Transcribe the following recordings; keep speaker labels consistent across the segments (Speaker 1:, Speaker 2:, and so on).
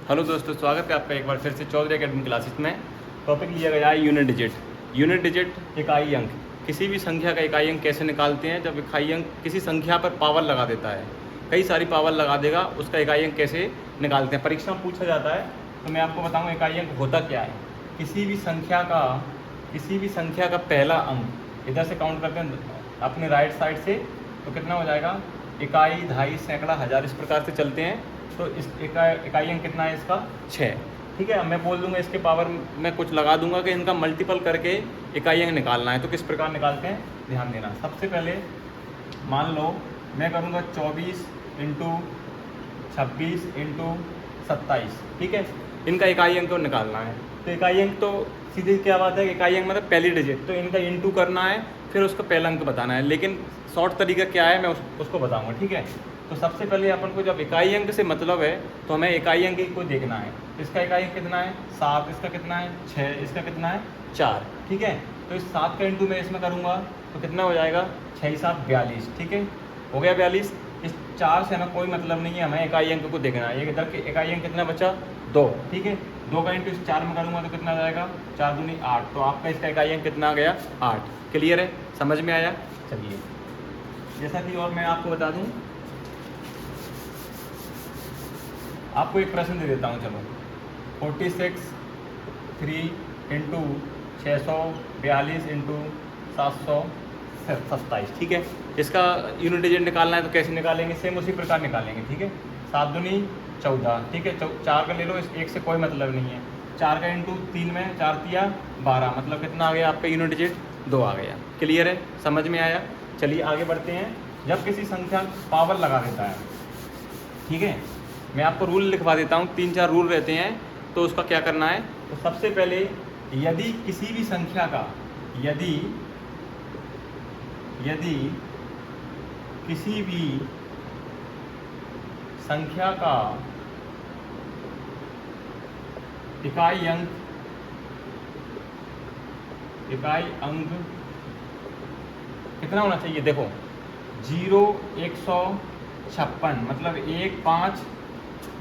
Speaker 1: Hello दोस्तों, स्वागत है आपका एक बार फिर से चौधरी एकेडमी क्लासेस में। टॉपिक लिया गया है यूनिट डिजिट। यूनिट डिजिट इकाई अंक। किसी भी संख्या का इकाई अंक कैसे निकालते हैं? जब इकाई अंक किसी संख्या पर पावर लगा देता है, कई सारी पावर लगा देगा, उसका इकाई अंक कैसे निकालते हैं परीक्षा में पूछा जाता है। तो मैं आपको बताऊँ इकाई अंक होता क्या है। किसी भी संख्या का पहला अंक इधर से काउंट करते हैं अपने राइट साइड से, तो कितना हो जाएगा? इकाई, दहाई, सैकड़ा, हज़ार, इस प्रकार से चलते हैं। तो इस इकाई अंक कितना है इसका? 6। ठीक है, अब मैं बोल दूंगा इसके पावर में कुछ लगा दूंगा कि इनका मल्टीपल करके इकाई अंक निकालना है। तो किस प्रकार निकालते हैं ध्यान देना। सबसे पहले मान लो मैं करूँगा 24 इंटू 26 इंटू 27। ठीक है, इनका इकाई अंक को निकालना है। तो इकाई अंक तो सीधी क्या बात है कि इकाई अंक मतलब पहली डिजिट, तो इनका इंटू करना है, फिर उसका पहला अंक बताना है। लेकिन शॉर्ट तरीका क्या है मैं उसको बताऊँगा। ठीक है, तो सबसे पहले अपन को जब इकाई अंक से मतलब है तो हमें इकाई अंक को देखना है। इसका इकाई अंक कितना है? 7। इसका कितना है? 6। इसका कितना है? 4। ठीक है, तो इस 7 का इंटू मैं इसमें करूँगा तो कितना हो जाएगा? 6 7 42। ठीक है, हो गया 42। इस 4 से हमें कोई मतलब नहीं है, हमें इकाई अंक को देखना है। ये इधर के इकाई अंक कितना बचा? 2। ठीक है, 2 का इंटू इस 4 में करूँगा तो कितना आ जाएगा? 4 दूनी 8। तो आपका इसका इकाई अंक कितना आ गया? 8। क्लियर है? समझ में आया? चलिए, जैसा कि और मैं आपको बता दूँ, आपको एक प्रश्न दे देता हूँ। चलो 46 3 इंटू 642 इंटू 727। ठीक है, इसका यूनिट डिजिट निकालना है तो कैसे निकालेंगे? सेम उसी प्रकार निकालेंगे। ठीक है, 7 दूनी 14। ठीक है, 4 का ले लो, इस 1 से कोई मतलब नहीं है। 4 का इंटू 3 में 4 तिया 12, मतलब कितना आ गया आपका यूनिट डिजिट? 2 आ गया। क्लियर है? समझ में आया? चलिए आगे बढ़ते हैं। जब किसी संख्या पावर लगा देता है, ठीक है, मैं आपको रूल लिखवा देता हूँ, 3-4 रूल रहते हैं, तो उसका क्या करना है। तो सबसे पहले यदि किसी भी संख्या का यदि किसी भी संख्या का इकाई अंक कितना होना चाहिए? देखो 0 156, मतलब 1 5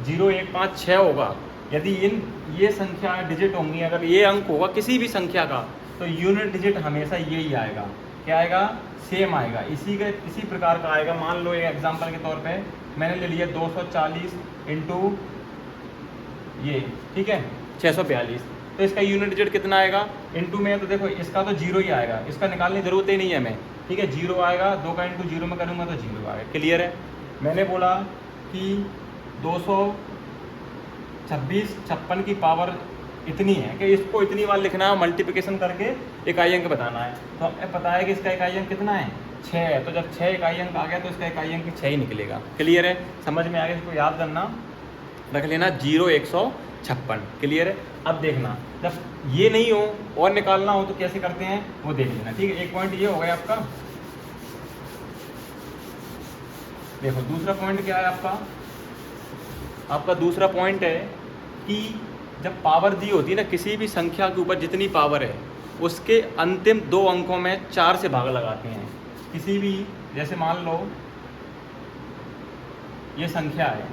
Speaker 1: 0 1 5 6 होगा। यदि ये संख्या डिजिट होंगी, अगर ये अंक होगा किसी भी संख्या का, तो यूनिट डिजिट हमेशा यही आएगा। क्या आएगा? सेम आएगा। इसी प्रकार का आएगा। मान लो एक एग्जांपल के तौर पे मैंने ले लिया 240 इंटू ये, ठीक है, 642। तो इसका यूनिट डिजिट कितना आएगा? इंटू में तो देखो इसका तो 0 ही आएगा, इसका निकालने की जरूरत ही नहीं है हमें। ठीक है, 0 आएगा। 2 का इंटू 0 में करूँगा तो 0 आएगा। क्लियर है? मैंने बोला कि 256 की पावर इतनी है कि इसको इतनी बार लिखना है, मल्टीप्लिकेशन करके इकाई अंक बताना है। तो हमें पता है कि इसका इकाई अंक कितना है? 6 है। तो जब 6 इकाई अंक आ गया तो इसका इकाई अंक 6 ही निकलेगा। क्लियर है? समझ में आ गया? इसको याद करना, रख लेना 0 156। क्लियर है? अब देखना, जब ये नहीं हो और निकालना हो तो कैसे करते हैं वो देख लेना। ठीक है, एक पॉइंट ये हो गया आपका। देखो दूसरा पॉइंट क्या है आपका दूसरा पॉइंट है कि जब पावर दी होती है ना, किसी भी संख्या के ऊपर जितनी पावर है उसके अंतिम 2 अंकों में 4 से भाग लगाते हैं। किसी भी, जैसे मान लो ये संख्या है,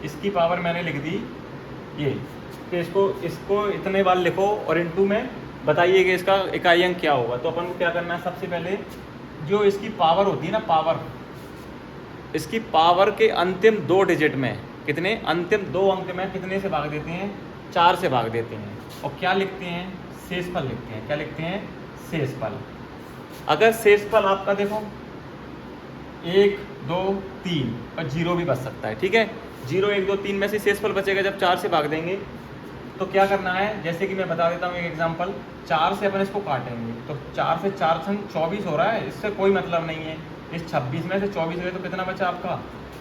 Speaker 1: इसकी पावर मैंने लिख दी ये, कि इसको इतने बार लिखो और इनटू में बताइए कि इसका इकाई अंक क्या होगा। तो अपन को क्या करना है, सबसे पहले जो इसकी पावर होती है ना, पावर, इसकी पावर के अंतिम 2 डिजिट में कितने, अंतिम 2 अंक में कितने से भाग देते हैं? 4 से भाग देते हैं। और क्या लिखते हैं? शेषफल लिखते हैं। क्या लिखते हैं? शेषफल। अगर शेषफल आपका देखो 1 2 3 और 0 भी बच सकता है। ठीक है, 0 1 2 3 में से शेषफल बचेगा जब 4 से भाग देंगे। तो क्या करना है, जैसे कि मैं बता देता हूँ एक एग्जांपल। 4 से अपन इसको काटेंगे तो 4 से 4 संग 24 हो रहा है, इससे कोई मतलब नहीं है। इस 26 में से 24 गए तो कितना बचा आपका?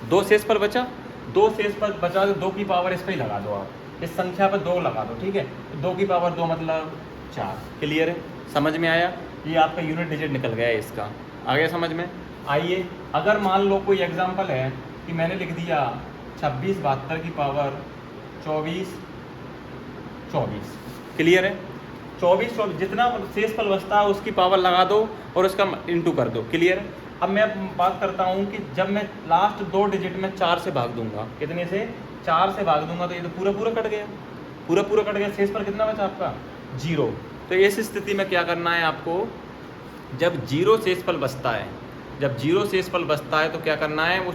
Speaker 1: 2 शेषफल बचा। 2 शेषफल बचा तो 2 की पावर इस पर ही लगा दो आप, इस संख्या पर 2 लगा दो। ठीक है, तो 2 की पावर 2 मतलब 4। क्लियर है? समझ में आया? ये आपका यूनिट डिजिट निकल गया है इसका। आ गया समझ में? आइए, अगर मान लो कोई एग्जांपल है कि मैंने लिख दिया 26 72 की पावर 24 24। क्लियर है? 24 जितना शेषफल बचता है उसकी पावर लगा दो और उसका इंटू कर दो। क्लियर है? अब मैं बात करता हूँ कि जब मैं लास्ट 2 डिजिट में 4 से भाग दूंगा, कितने से? 4 से भाग दूंगा तो ये तो पूरा पूरा कट गया, पूरा पूरा कट गया, शेषफल कितना बचा आपका 0। तो इस स्थिति में क्या करना है आपको, जब 0 शेषफल बचता है, जब 0 शेषफल बचता है तो क्या करना है, वो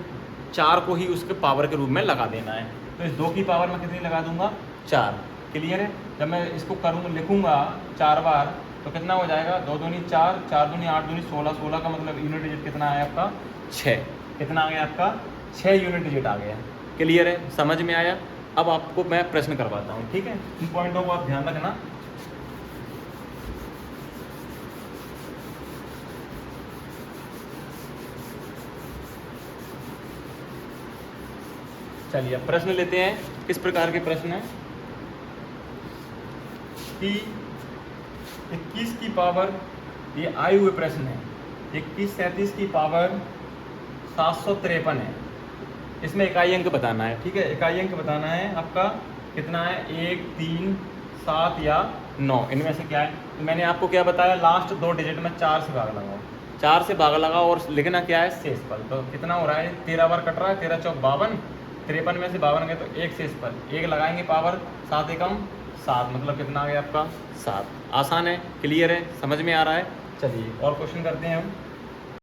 Speaker 1: 4 को ही उसके पावर के रूप में लगा देना है। तो इस 2 की पावर में कितनी लगा दूंगा 4। क्लियर है। जब मैं इसको करूँगा लिखूँगा 4 बार तो कितना हो जाएगा, 2 दूनी 4, 4 दूनी 8 दूनी 16, 16 का मतलब यूनिट डिजिट कितना है आपका 6। कितना आ गया आपका 6 यूनिट डिजिट आ गया। क्लियर है, समझ में आया। अब आपको मैं प्रश्न करवाता हूँ, ठीक है। इन पॉइंटों को आप ध्यान रखना। चलिए अब प्रश्न लेते हैं। किस प्रकार के प्रश्न है कि 21 की पावर, ये आए हुए प्रश्न है, 21 37 की पावर 753 है। इसमें इकाई अंक बताना है, ठीक है। इकाई अंक बताना है आपका कितना है, 1, 3, 7 या 9, इनमें से क्या है। तो मैंने आपको क्या बताया, लास्ट 2 डिजिट में 4 से भाग लगाओ, 4 से भाग लगाओ और लिखना क्या है शेषफल। तो कितना हो रहा है, 13 बार कट रहा है, 13 चौक 52, 53 में से 52 गए तो 1 शेषफल, 1 लगाएंगे पावर 7 एकम 7, मतलब कितना आ गया आपका 7। आसान है, क्लियर है, समझ में आ रहा है। चलिए और क्वेश्चन करते हैं हम।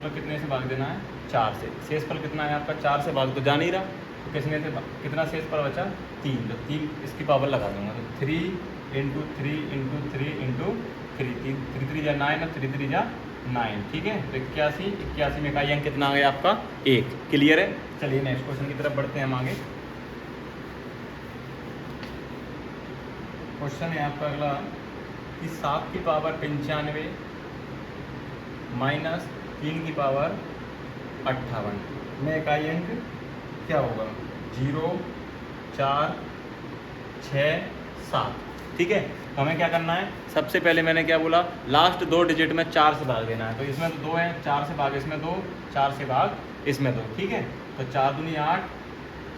Speaker 1: तो कितने से भाग देना है 4 से, शेषफल कितना है आपका 4 से भाग तो जा नहीं रहा, तो किसने से कितना शेषफल बचा 3, तो 3 इसकी पावर लगा दूंगा, तो 3 इंटू 3 इंटू 3 इंटू 3, 3 3 जा 9 और 3 3 जा 9, ठीक है। तो 81 में इकाई अंक कितना आ गया आपका 1। क्लियर है। चलिए नेक्स्ट क्वेश्चन की तरफ बढ़ते हैं हम आगे। क्वेश्चन है आपका अगला कि 7 की पावर 95 माइनस 3 की पावर 58 में इकाई अंक क्या होगा, 0, 4, 6, 7, ठीक है। तो हमें क्या करना है, सबसे पहले मैंने क्या बोला, लास्ट 2 डिजिट में 4 से भाग देना है। तो इसमें तो 2 है, 4 से भाग इसमें 2, 4 से भाग इसमें 2, ठीक है। तो 4 दूनी 8,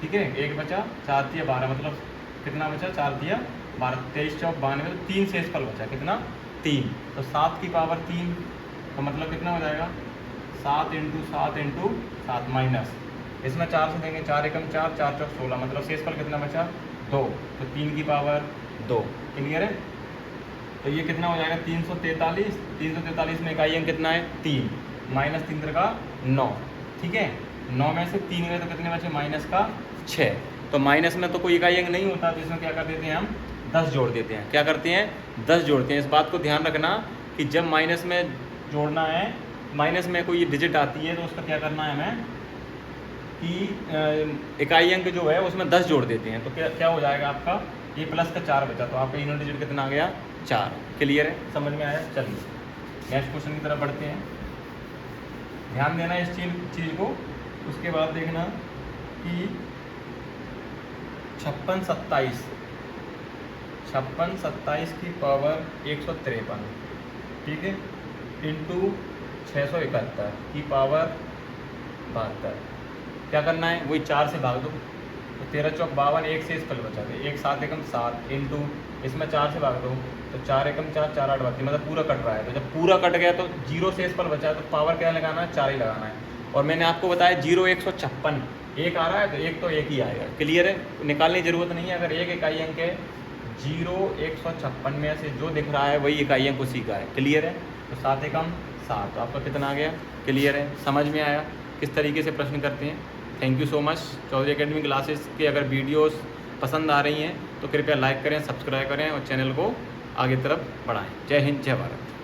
Speaker 1: ठीक है, 1 बचा, 4 तिया 12, मतलब कितना बचा 4 तिया 12, 23 चौक 92, तो 3 शेषफल बचा, कितना 3। तो 7 की पावर 3, तो मतलब कितना हो जाएगा 7 इंटू 7 इंटू 7 माइनस, इसमें 4 से देंगे 4 एकम 4, 4 चौक 16, मतलब शेषफल कितना बचा 2, तो 3 की पावर 2। क्लियर है। तो ये कितना हो जाएगा 343, 343 में इकाई अंक कितना है 3, माइनस 3 का 9, ठीक है। 9 में से 3 गए तो कितने बचे माइनस का 6। तो माइनस में तो कोई इकाई अंक नहीं होता, तो इसमें क्या कर देते हैं हम 10 जोड़ देते हैं। क्या करते हैं 10 जोड़ते हैं। इस बात को ध्यान रखना कि जब माइनस में जोड़ना है, माइनस में कोई डिजिट आती है तो उसका क्या करना है हमें कि इकाई अंक जो है उसमें 10 जोड़ देते हैं। तो क्या हो जाएगा आपका, ये प्लस का 4 बचा, तो आपका यूनिट डिजिट कितना आ गया 4। क्लियर है, समझ में आया। चलिए नेक्स्ट क्वेश्चन की तरफ बढ़ते हैं। ध्यान देना इस चीज़ को। उसके बाद देखना कि 56 27 की पावर 153, ठीक है, इंटू 671 की पावर 72। क्या करना है, वही 4 से भाग दो, तो 13 चौक 52, 1 से शेषफल बचा दे, 1 7 एकम 7 इंटू इसमें 4 से भाग दो, तो 4 एकम 4, 4 8 32, मतलब पूरा कट रहा है। तो जब पूरा कट गया तो 0 शेषफल बचा है, तो पावर क्या लगाना है 4 ही लगाना है। और मैंने आपको बताया 0 156, 1 आ रहा है तो 1 तो 1 ही आएगा। क्लियर है, निकालने की जरूरत नहीं है। अगर एक इकाई अंक है 0 156 में से जो दिख रहा है वही इकाई अंक उसी का है। क्लियर है। तो 7 एकम 7, तो आपका कितना आ गया। क्लियर है, समझ में आया किस तरीके से प्रश्न करते हैं। Thank you so much. Chaudhary academy classes की अगर वीडियोस पसंद आ रही हैं तो कृपया लाइक करें, सब्सक्राइब करें और चैनल को आगे तरफ बढ़ाएं। जय हिंद, जय भारत।